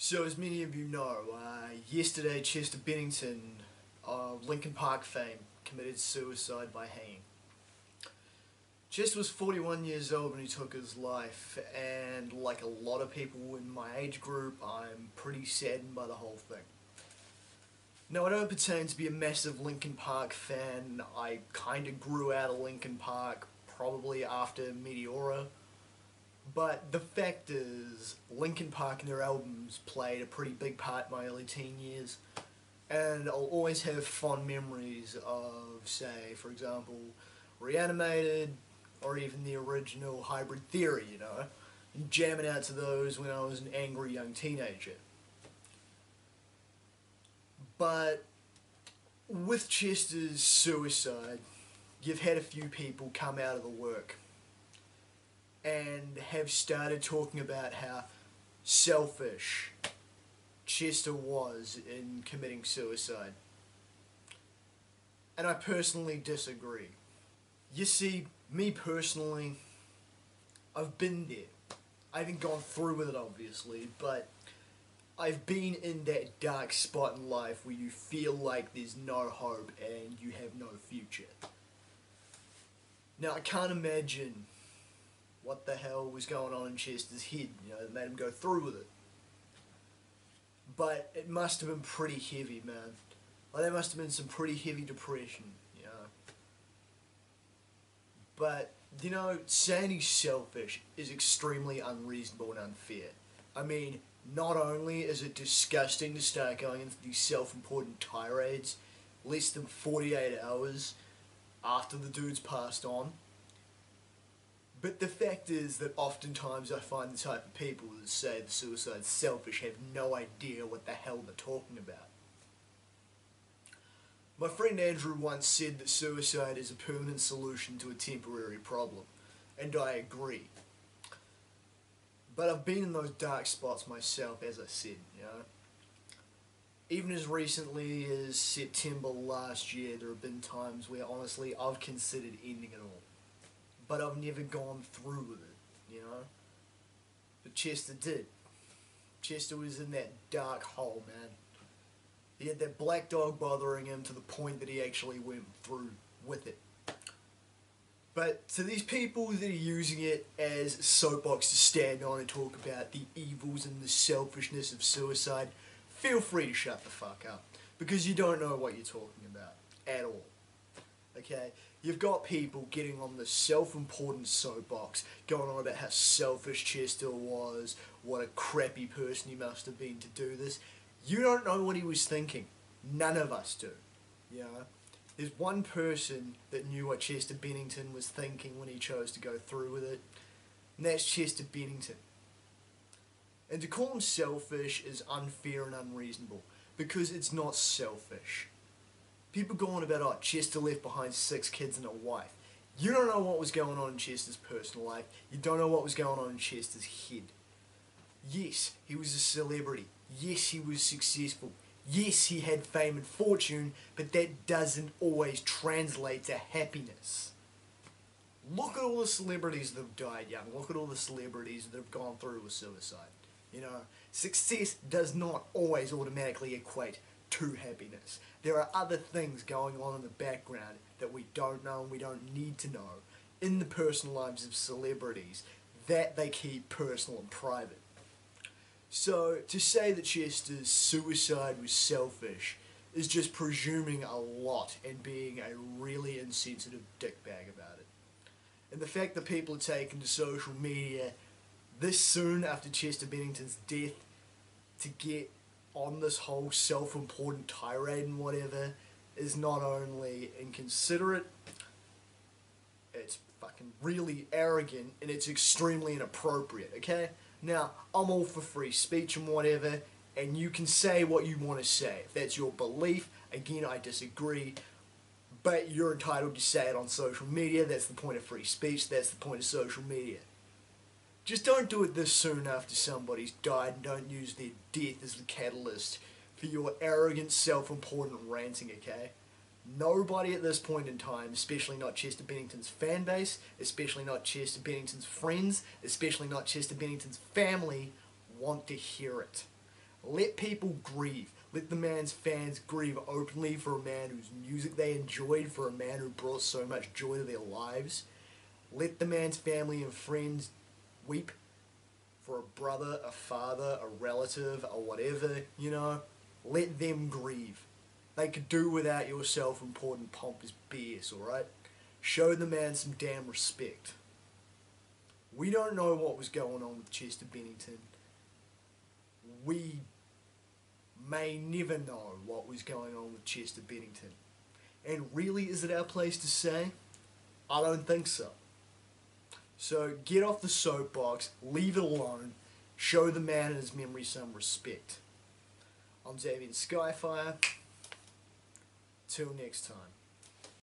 So as many of you know, yesterday Chester Bennington of Linkin Park fame committed suicide by hanging. Chester was 41 years old when he took his life, and like a lot of people in my age group, I'm pretty saddened by the whole thing. Now, I don't pretend to be a massive Linkin Park fan. I kinda grew out of Linkin Park probably after Meteora. But the fact is, Linkin Park and their albums played a pretty big part in my early teen years, and I'll always have fond memories of, say, for example, Reanimated, or even the original Hybrid Theory, and jamming out to those when I was an angry young teenager. But with Chester's suicide, you've had a few people come out of the work and have started talking about how selfish Chester was in committing suicide. And I personally disagree. You see, me personally, I've been there. I haven't gone through with it, obviously, but I've been in that dark spot in life where you feel like there's no hope and you have no future. Now, I can't imagine what the hell was going on in Chester's head, that made him go through with it. But it must have been pretty heavy, man. Like, there must have been some pretty heavy depression, But, saying he's selfish is extremely unreasonable and unfair. I mean, not only is it disgusting to start going into these self-important tirades less than 48 hours after the dude's passed on, but the fact is that oftentimes I find the type of people that say that suicide's selfish have no idea what the hell they're talking about. My friend Andrew once said that suicide is a permanent solution to a temporary problem, and I agree. But I've been in those dark spots myself, as I said, Even as recently as September last year, there have been times where honestly I've considered ending it all. But I've never gone through with it, But Chester did. Chester was in that dark hole, man. He had that black dog bothering him to the point that he actually went through with it. But to these people that are using it as a soapbox to stand on and talk about the evils and the selfishness of suicide, feel free to shut the fuck up. Because you don't know what you're talking about. At all. Okay? You've got people getting on the self-important soapbox, going on about how selfish Chester was, what a crappy person he must have been to do this. You don't know what he was thinking. None of us do. There's one person that knew what Chester Bennington was thinking when he chose to go through with it, and that's Chester Bennington. And to call him selfish is unfair and unreasonable, because it's not selfish. People go on about, Chester left behind 6 kids and a wife. You don't know what was going on in Chester's personal life. You don't know what was going on in Chester's head. Yes, he was a celebrity. Yes, he was successful. Yes, he had fame and fortune, but that doesn't always translate to happiness. Look at all the celebrities that have died young. Look at all the celebrities that have gone through with suicide. Success does not always automatically equate to happiness. There are other things going on in the background that we don't know and we don't need to know in the personal lives of celebrities that they keep personal and private. So, to say that Chester's suicide was selfish is just presuming a lot and being a really insensitive dickbag about it. And the fact that people are taking to social media this soon after Chester Bennington's death to get on this whole self-important tirade and whatever is not only inconsiderate, it's fucking really arrogant, and it's extremely inappropriate, okay? Now, I'm all for free speech and whatever, and you can say what you want to say. If that's your belief, again, I disagree, but you're entitled to say it on social media. That's the point of free speech. That's the point of social media. Just don't do it this soon after somebody's died, and don't use their death as the catalyst for your arrogant, self-important ranting, okay? Nobody at this point in time, especially not Chester Bennington's fan base, especially not Chester Bennington's friends, especially not Chester Bennington's family, want to hear it. Let people grieve. Let the man's fans grieve openly for a man whose music they enjoyed, for a man who brought so much joy to their lives. Let the man's family and friends weep for a brother, a father, a relative, or whatever, you know. Let them grieve. They could do without your self-important pompous BS, alright? Show the man some damn respect. We don't know what was going on with Chester Bennington. We may never know what was going on with Chester Bennington. And really, is it our place to say? I don't think so. So get off the soapbox, leave it alone, show the man and his memory some respect. I'm Damian Skyfire. Till next time.